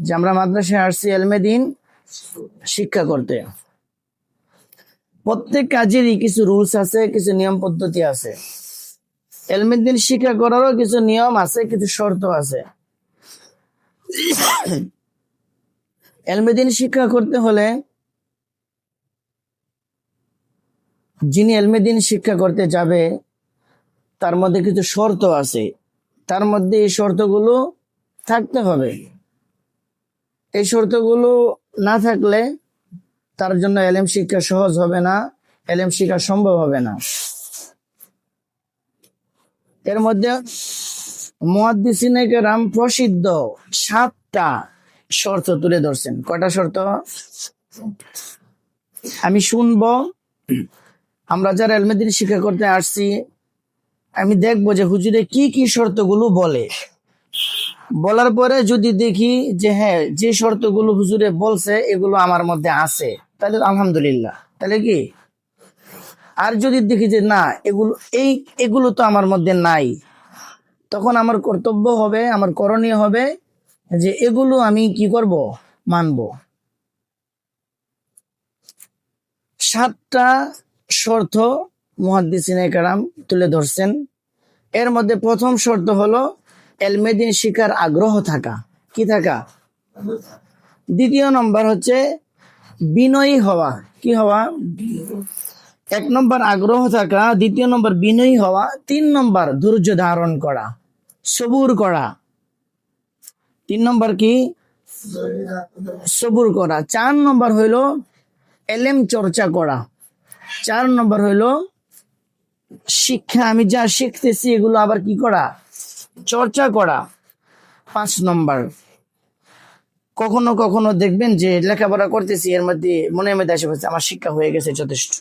যে আমরা মাদ্রাসায় আসছি এলমে দিন শিক্ষা করতে। প্রত্যেক কাজেরই কিছু রুলস আছে, কিছু নিয়ম পদ্ধতি আছে। এলমে দিন শিক্ষা করারও কিছু নিয়ম আছে, কিছু শর্ত আছে। এলমে দিন শিক্ষা করতে হলে যিনি এলমে দিন শিক্ষা করতে যাবে তার মধ্যে কিছু শর্ত আছে, তার মধ্যে এই শর্তগুলো থাকতে হবে। এই শর্তগুলো না থাকলে তার জন্য এলেম শিক্ষা সহজ হবে না, এলেম শিক্ষা সম্ভব হবে না। এর মধ্যে মুহাদ্দিসিনে কেরাম প্রসিদ্ধ 7টা শর্ত তুলে ধরছেন। কয়টা শর্ত আমি শুনবো। আমরা যারা এলমে দিন শিক্ষা করতে আসছি, আমি দেখবো যে হুজুরে কি কি শর্তগুলো বলে। বলার পরে যদি দেখি যে হ্যাঁ, যে শর্তগুলো হুজুরে বলছে এগুলো আমার মধ্যে আছে, তাহলে আলহামদুলিল্লাহ। তাহলে কি, আর যদি দেখি যে না, এগুলো তো আমার মধ্যে নাই, তখন আমার কর্তব্য হবে, আমার করণীয় হবে যে এগুলো আমি কি করব, মানব। 7টা শর্ত মুহাদ্দিসিনে কেরাম তুলে ধরছেন। এর মধ্যে প্রথম শর্ত হলো এলমে দিন শিখার আগ্রহ থাকা। কি থাকা? দ্বিতীয় নম্বর হচ্ছে বিনয়ী হওয়া। কি হওয়া? 1 নম্বর আগ্রহ থাকা, 2 নম্বর বিনয়ী হওয়া, 3 নম্বর ধৈর্য ধারণ করা, সবুর করা। 3 নম্বর কি? সবুর করা। 4 নম্বর হইল এলেম চর্চা করা। 4 নম্বর হইল শিক্ষা, আমি যা শিখতেছি এগুলো আবার কি করা, চর্চা করা। 5 নম্বর, কখনো কখনো দেখবেন যে লেখাপড়া করতেছি, এর মধ্যে মনের মধ্যে এসে পড়ছে আমার শিক্ষা হয়ে গেছে, যথেষ্ট,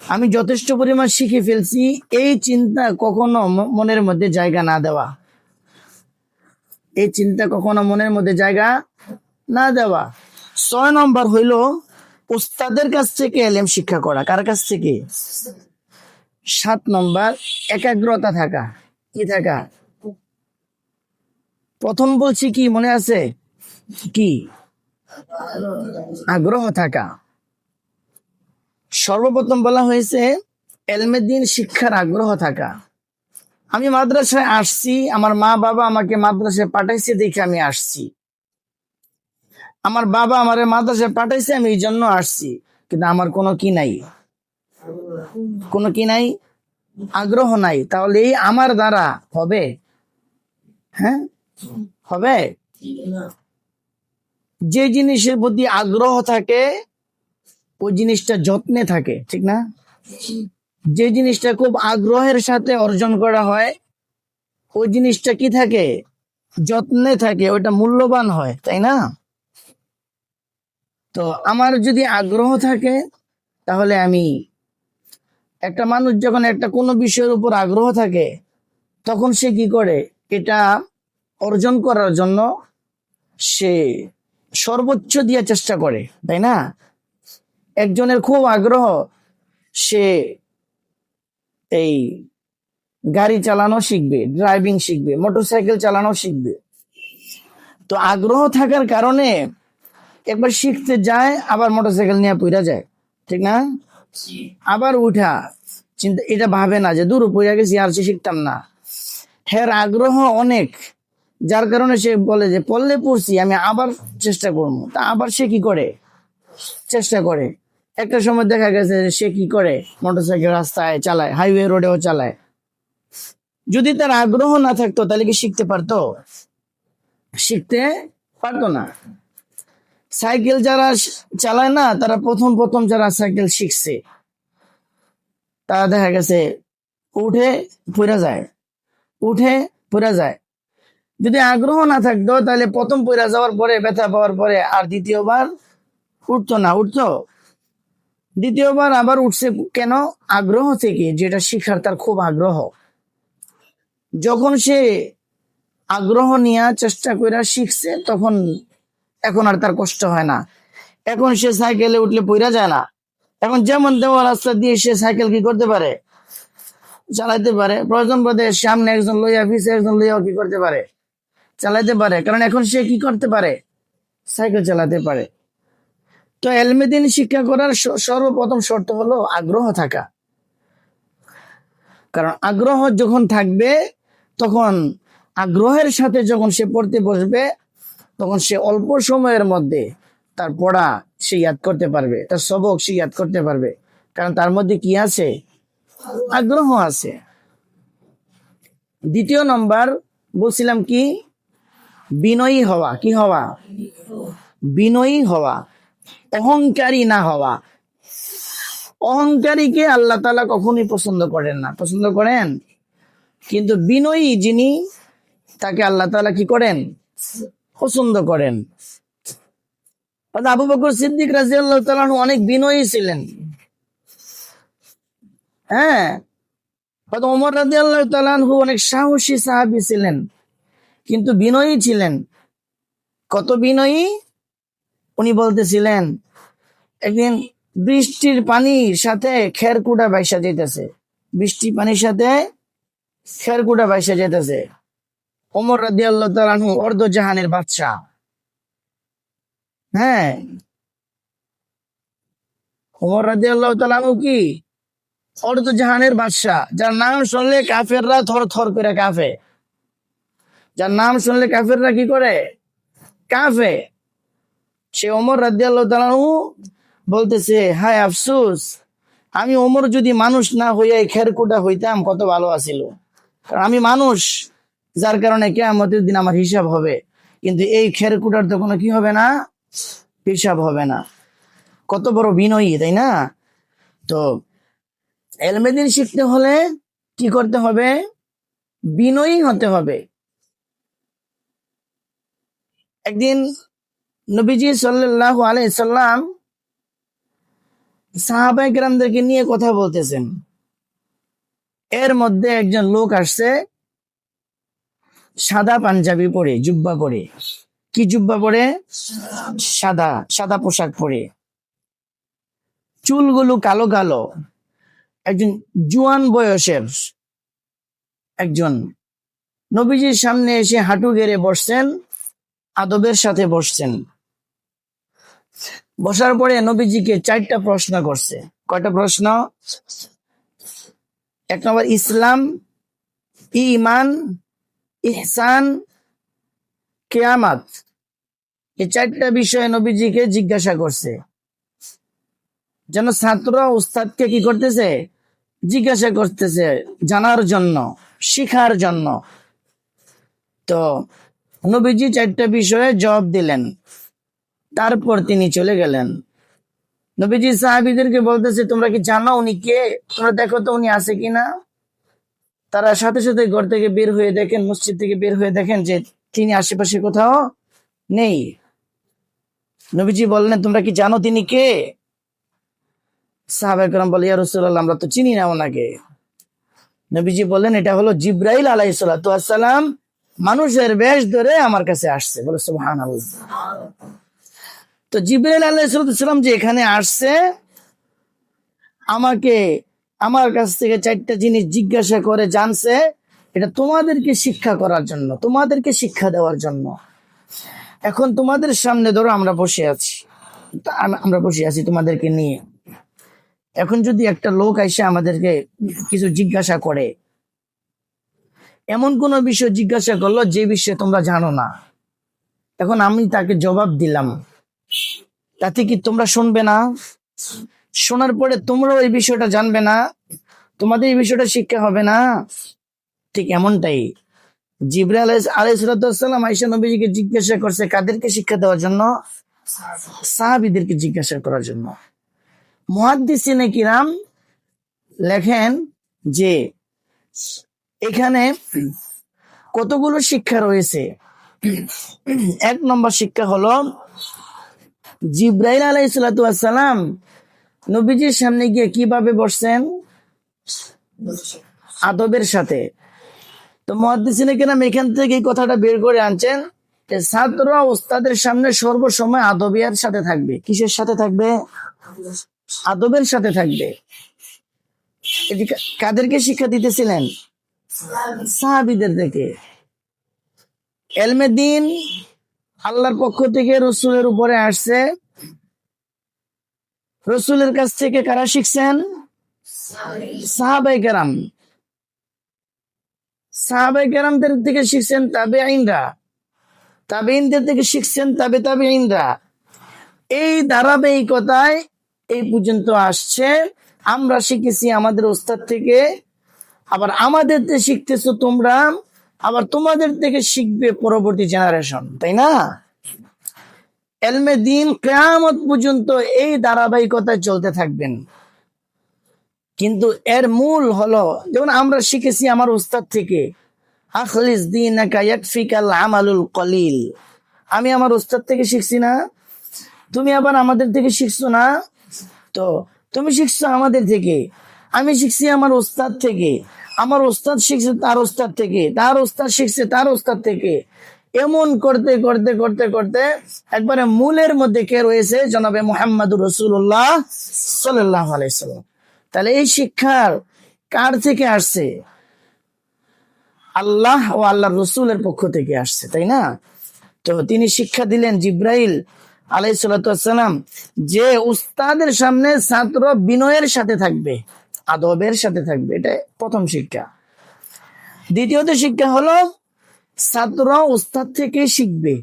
আমি যথেষ্ট পরিমাণ শিখে ফেলছি, এই চিন্তা কখনো মনের মধ্যে জায়গা না দেওয়া। এই চিন্তা কখনো মনের মধ্যে জায়গা না দেওয়া। 6 নম্বর হইল উস্তাদের কাছ থেকে এলেম শিক্ষা করা। কার কাছ থেকে? 7 নম্বর একাগ্রতা থাকা। কি থাকা? প্রথম বলছি কি মনে আছে? কি? আগ্রহ থাকা। সর্বপ্রথম বলা হয়েছে এলমে দিন শিক্ষার আগ্রহ থাকা। আমি মাদ্রাসায় আসছি, আমার মা বাবা আমাকে মাদ্রাসায় পাঠাইছে দেখে আমি আসছি। আমার বাবা আমারে মাদ্রাসায় পাঠাইছে, আমি এই জন্য আসছি। কিন্তু আমার কোনো কি নাই, কোনো কি নাই, আগ্রহ নাই। তাহলে এই আমার দ্বারা হবে? হ্যাঁ, হবে? যে জিনিসের প্রতি আগ্রহ থাকে ওই জিনিসটা যত্নে থাকে, ঠিক না? যে জিনিসটা খুব আগ্রহের সাথে অর্জন করা হয় ওই জিনিসটা কি থাকে, যত্নে থাকে, ওইটা মূল্যবান হয়, তাই না? তো আমার যদি আগ্রহ থাকে তাহলে আমি, একটা মানুষ যখন একটা কোনো বিষয়ের উপর আগ্রহ থাকে তখন সে কি করে, এটা অর্জন করার জন্য সে সর্বোচ্চ দিয়ে চেষ্টা করে, তাই না? একজনের খুব আগ্রহ, সে এই গাড়ি চালানো শিখবে, ড্রাইভিং শিখবে, মোটরসাইকেল চালানো শিখবে। তো আগ্রহ থাকার কারণে একবার শিখতে যায়, আবার মোটরসাইকেল নিয়ে পইরা যায়, ঠিক না? আবার উঠা চিন্তা, এটা ভাবে না যে দূর পইরা গেছি আর সে শিখতাম না। হের আগ্রহ অনেক, যার কারণে সে বলে যে পড়লে পড়ছি, আমি আবার চেষ্টা করবো। তা আবার সে কি করে, চেষ্টা করে। একটা সময় দেখা গেছে সে কি করে, মোটরসাইকেল রাস্তায় চালায়, হাইওয়ে রোডেও চালায়। যদি তার আগ্রহ না থাকতো তাহলে কি শিখতে পারতো? শিখতে পারতো না। সাইকেল যারা চালায় না, তারা প্রথম প্রথম যারা সাইকেল শিখছে তারা দেখা গেছে উঠে পড়ে যায়, উঠে পড়ে যায়। যদি আগ্রহ না থাকতো তাহলে প্রথম পড়ে যাওয়ার পরে, ব্যথা পাওয়ার পরে আর দ্বিতীয়বার উঠতো না। উঠতো দ্বিতীয়বার আবার উঠছে কেন? আগ্রহ থেকে, যেটা শিখার তার খুব আগ্রহ। যখন সে আগ্রহ নিয়ে চেষ্টা করে শিখছে তখন এখন আর তার কষ্ট হয় না। এখন সে সাইকেলে উঠলে পইরা যায় না। এখন যেমন দেওয়া রাস্তা দিয়ে সে সাইকেল কি করতে পারে, চালাইতে পারে। প্রয়োজন বোধে সামনে একজন লইয়া, পিছে একজন লইয়া কি করতে পারে, চালাইতে পারে। কারণ এখন সে কি করতে পারে, সাইকেল চালাতে পারে। তো এলমে দিন শিক্ষা করার সর্বপ্রথম শর্ত হলো আগ্রহ থাকা। কারণ আগ্রহ যখন থাকবে, তখন আগ্রহের সাথে যখন সে পড়তে বসবে, তখন সে অল্প সময়ের মধ্যে তার পড়া সে ইয়াদ করতে পারবে, তার সবক সে ইয়াদ করতে পারবে। কারণ তার মধ্যে কি আছে? আগ্রহ আছে। দ্বিতীয় নম্বর বলছিলাম কি? বিনয়ী হওয়া। কি হওয়া? বিনয়ী হওয়া, অহংকারী না হওয়া। অহংকারীকে আল্লাহ তাআলা কখনোই পছন্দ করেন না। পছন্দ করেন? কিন্তু বিনয়ী যিনি, তাকে আল্লাহ তাআলা কি করেন? পছন্দ করেন। আবু বকর সিদ্দিক রাদিয়াল্লাহু তাআলা আনহু অনেক বিনয়ী ছিলেন। হ্যাঁ, ওমর রাদিয়াল্লাহু তাআলা আনহু অনেক সাহসী সাহাবী ছিলেন, কিন্তু বিনয়ী ছিলেন। কত বিনয়ী! উনি বলতেছিলেন, একদিন বৃষ্টির পানির সাথে খেরকুটা বাইসা যেতেছে, বৃষ্টির পানির সাথে খেরকুটা বাইসা যেতেছে। ওমর রাদিয়াল্লাহু তাআলা আনহু অর্ধ জাহানের বাদশা। হ্যাঁ, ওমর রাদিয়াল্লাহু তাআলা আনহু কি? অর্ধ জাহানের বাদশা, যার নাম শুনলে কাফেররা থর থর করে কাঁপে। যার নাম শুনলে কাফেররা কি করে? কাঁপে। সে ওমর রাদিয়াল্লাহু তাআলা আনহু বলতেছে, হায় আফসোস, আমি ওমর যদি মানুষ না হইয়া খেরকুটা হইতাম কত ভালো আছিল। কারণ আমি মানুষ, যার কারণে কিয়ামতের দিন আমার হিসাব হবে, কিন্তু এই খেরকুটার তো কোনো কি হবে না? হিসাব হবে না। কত বড় বিনয়ী, তাই না? তো এলমে দ্বীন শিখতে হলে কি করতে হবে? বিনয়ী হতে হবে। একদিন নবীজি সাল্লাল্লাহু আলাইহি সাল্লাম সাহাবায়ে কেরামদেরকে নিয়ে কথা বলতেছেন। এর মধ্যে একজন লোক আসছে, সাদা পাঞ্জাবি পরে, জুব্বা পরে। কি জুব্বা পরে? সাদা সাদা পোশাক পরে, চুলগুলো কালো কালো। একজন জুয়ান বয়সের একজন নবীজির সামনে এসে হাঁটু গেড়ে বসছেন, আদবের সাথে বসছেন। বসার পরে নবীজিকে 4টা প্রশ্ন করছে। কয়টা প্রশ্ন? 1 নম্বর ইসলাম, ঈমান, ইহসান, কিয়ামত। এই 4টা বিষয়ে নবীজিকে জিজ্ঞাসা করছে, যেন ছাত্র উস্তাদকে কি করতেছে? জিজ্ঞাসা করতেছে, জানার জন্য, শিখার জন্য। তো নবীজি 4টা বিষয়ে জবাব দিলেন, তারপর তিনি চলে গেলেন। নবীজি সাহাবীদেরকে বলতেছে, তোমরা কি জানো উনি কে? তোমরা দেখো তো উনি আছে কিনা। তারা সাথে সাথে ঘর থেকে বের হয়ে দেখেন, মসজিদ থেকে বের হয়ে দেখেন যে তিনি আশেপাশে কোথাও নেই। নবীজি বললেন, তোমরা কি জানো তিনি কে? সাহাবায়ে কেরাম বলে, ইয়া রাসূলুল্লাহ, আমরা তো চিনি না ওনাকে। নবীজি বললেন, এটা হলো জিবরাইল আলাইহিস সালাতু ওয়াস সালাম, মানুষের বেশ ধরে আমার কাছে আসছে। বলে সুবহানাল্লাহ। তো জিবরাইল আলাইহিস সালাম যে এখানে আসছে, আমাকে আমার কাছ থেকে 4টা জিনিস জিজ্ঞাসা করে জানছে, এটা তোমাদেরকে শিক্ষা করার জন্য, তোমাদেরকে শিক্ষা দেওয়ার জন্য। এখন তোমাদের সামনে ধরো আমরা বসে আছি, আমরা বসে আছি তোমাদেরকে নিয়ে। এখন যদি একটা লোক এসে আমাদেরকে কিছু জিজ্ঞাসা করে, এমন কোন বিষয় জিজ্ঞাসা করলো যে বিষয়ে তোমরা জানো না, এখন আমি তাকে জবাব দিলাম, তাতে কি তোমরা শুনবে না? শোনার পরে তোমরাও এই বিষয়টা জানবে না? তোমাদের এই বিষয়টা শিক্ষা হবে না? ঠিক এমনটাই জিবরাইল আলাইহিস সালাম আয়েশা নবীজিকে জিজ্ঞাসা করছে, কাদেরকে শিক্ষা দেওয়ার জন্য? সাহাবীদেরকে জিজ্ঞাসা করার জন্য। মুহাদ্দিসিনে কিরাম লেখেন যে এখানে কতগুলো শিক্ষা রয়েছে। 1 নম্বর শিক্ষা হলো, জিবরাইল আলাইহিস সালাম নবীজির সামনে গিয়ে কিভাবে বসছেন? আদবের সাথে। তো মুহাদ্দিসিনে কেরাম এখান থেকে এই কথাটা বের করে আনছেন যে ছাত্ররা ওস্তাদের সামনে সর্বসময় আদবিয়ার সাথে থাকবে। কিসের সাথে থাকবে? আদবের সাথে থাকবে। এদিকে কাদেরকে শিক্ষা দিতেছিলেন? সাহাবীদের থেকে। এলমে দ্বীন আল্লাহর পক্ষ থেকে রসুলের উপরে আসছে। রসুলের কাছ থেকে কারা শিখছেন? সাহাবায়ে কেরাম। সাহাবায়ে কেরামদের থেকে শিখছেন তাবেঈনরা, তাবেঈনদের থেকে শিখছেন তাবেঈনরা। এই ধারাবাহিকতায় এই পর্যন্ত আসছে। আমরা শিখেছি আমাদের ওস্তাদ থেকে, আবার আমাদের থেকে শিখতেছো তোমরা, আবার তোমাদের থেকে শিখবে পরবর্তী জেনারেশন, তাই না? এলমে দ্বীন কিয়ামত পর্যন্ত এই ধারাবাহিকতায় চলতে থাকবেন। কিন্তু এর মূল হলো, যেমন আমরা শিখেছি আমার ওস্তাদ থেকে, আখলিস দীনাকা ইয়াকফিকাল আমালুল কলিল। আমি আমার ওস্তাদ থেকে শিখছি না? তুমি আবার আমাদের থেকে শিখছো না? তো তুমি শিখছো আমাদের থেকে, আমি শিখছি আমার ওস্তাদ থেকে, আমার ওস্তাদ শিখছে তার ওস্তাদ থেকে, তার ওস্তাদ শিখছে তার ওস্তাদ থেকে। এমন করতে করতে করতে করতে একবারে মূলের মধ্যে কে রয়েছে? জনাবে মুহাম্মদুর রাসূলুল্লাহ সাল্লাল্লাহু আলাইহি সাল্লাম। তাহলে এই শিক্ষার কার থেকে আসছে? আল্লাহ ও আল্লাহর রসুলের পক্ষ থেকে আসছে, তাই না? তো তিনি শিক্ষা দিলেন জিব্রাইল আলাইহিস সালাতু ওয়াস সালাম, যে উস্তাদের সামনে ছাত্র বিনয়ের সাথে থাকবে, আদবের সাথে থাকবে। এটা প্রথম শিক্ষা। দ্বিতীয়ত শিক্ষা হলো ছাত্র উস্তাদ থেকে শিখবে।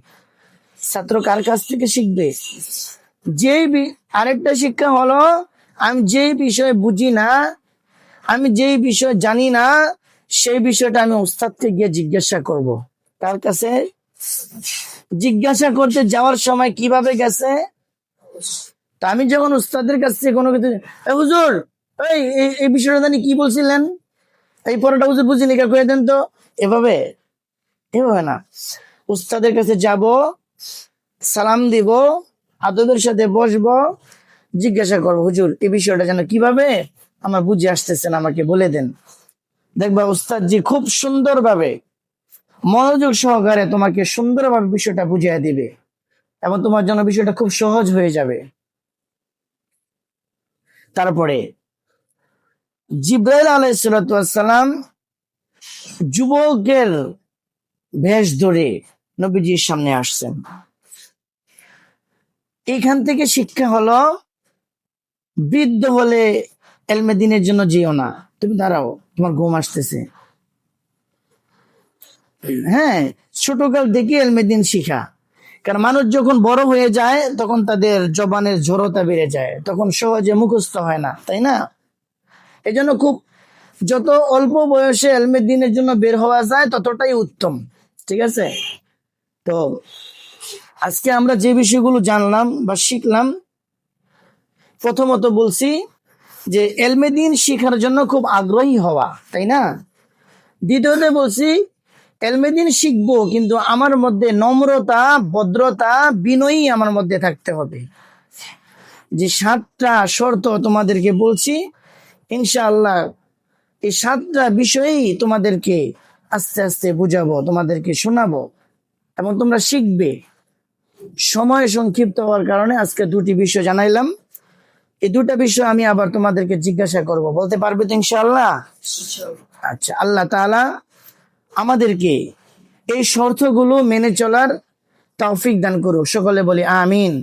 ছাত্র কার কাছ থেকে শিখবে? আরেকটা শিক্ষা হলো, আমি যেই বিষয় বুঝি না, আমি যেই বিষয় জানি না, সেই বিষয়টা আমি উস্তাদকে গিয়ে জিজ্ঞাসা করব। তার কাছে জিজ্ঞাসা করতে যাওয়ার সময় কিভাবে গেছে? তা আমি যখন উস্তাদের কাছ থেকে কোনো কিছু, হুজুর এই বিষয়টা জানি কি বলছিলেন, এই পড়াটা হুজুর বুঝিনি, কয়ে দেন তো। এভাবে এভাবে না, উস্তাদের কাছে যাব, সালাম দিব, আদবের সাথে বসবো, জিজ্ঞাসা করবো, হুজুর এই বিষয়টা যেন কিভাবে আমার বুঝে আসতেছেন, আমাকে বলে দেন। দেখবা উস্তাদ জি খুব সুন্দরভাবে মনোযোগ সহকারে তোমাকে সুন্দরভাবে বিষয়টা বুঝিয়ে দিবে এবং তোমার জন্য বিষয়টা খুব সহজ হয়ে যাবে। তারপরে জিব্রাইল আলাইহিস সালাতু ওয়াস সালাম যুবকের বেশ ধরে নবীজির সামনে আসছেন। এখান থেকে শিক্ষা হলো, বৃদ্ধ হলে এলমে দ্বীনের জন্য যেও না, তুমি দাঁড়াও, তোমার ঘুম আসতেছে। হ্যাঁ, ছোটকাল থেকে এলমে দ্বীন শিখা। কারণ মানুষ যখন বড় হয়ে যায় তখন তাদের জবানের ঝড়তা বেড়ে যায়, তখন সহজে মুখস্থ হয় না, তাই না? এই জন্য খুব যত অল্প বয়সে এলমে দ্বীনের জন্য বের হওয়া যায় ততটাই উত্তম, ঠিক আছে? তো আজকে আমরা যে বিষয়গুলো জানলাম বা শিখলাম, প্রথমত বলছি যে এলমে দ্বীন শিখার জন্য খুব আগ্রহী হওয়া, তাই না? দ্বিতীয়ত বলছি এলমে দ্বীন শিখবো, কিন্তু আমার মধ্যে নম্রতা, ভদ্রতা, বিনয়ী আমার মধ্যে থাকতে হবে। যে 7টা শর্ত তোমাদেরকে বলছি, ইনশাআল্লাহ এই 7টা বিষয়েই তোমাদেরকে আস্তে আস্তে বুঝাবো, তোমাদেরকে শোনাবো এবং তোমরা শিখবে। সময় সংক্ষিপ্ত হওয়ার কারণে আজকে 2টি বিষয় জানাইলাম। এই 2টা বিষয় আমি আবার তোমাদেরকে জিজ্ঞাসা করব, বলতে পারবে তো ইনশাআল্লাহ? আচ্ছা, আল্লাহ তাআলা আমাদেরকে এই শর্তগুলো মেনে চলার তৌফিক দান করুক। সকলে বলি আমিন।